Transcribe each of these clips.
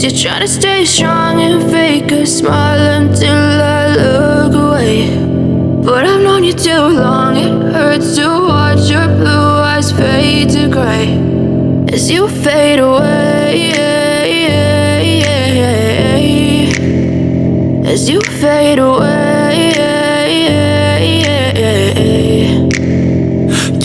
you're trying to stay strong and fake a smile until I look away. But I've known you too long, it hurts to watch your blue eyes fade to gray as you fade away, as you fade away.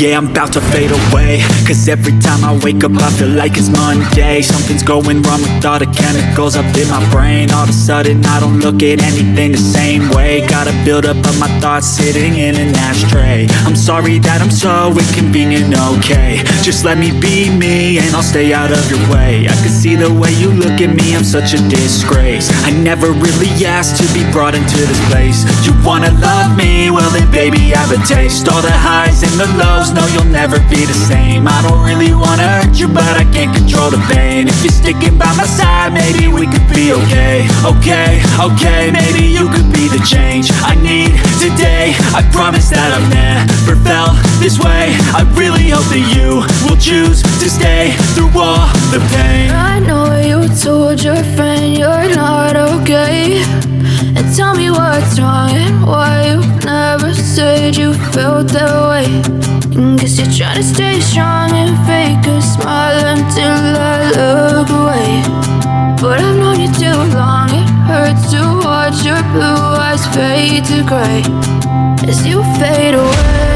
Yeah, I'm about to fade away, cause every time I wake up I feel like it's Monday. Something's going wrong with all the chemicals up in my brain. All of a sudden I don't look at anything the same way. Gotta build up of my thoughts sitting in an ashtray. I'm sorry that I'm so inconvenient, okay. Just let me be me and I'll stay out of your way. I can see the way you look at me, I'm such a disgrace. I never really asked to be brought into this place. You wanna love me? Well then baby have a taste. All the highs and the lows, no, you'll never be the same. I don't really wanna hurt you, but I can't control the pain. If you're sticking by my side, maybe we could be okay. Okay, maybe you could be the change I need today. I promise that I've never felt this way. I really hope that you will choose to stay through all the pain. I know you told your friend you're not okay, and tell me what's wrong and why you never said you felt that way. Guess you're trying to stay strong and fake a smile until I look away. But I've known you too long, it hurts to watch your blue eyes fade to gray as you fade away.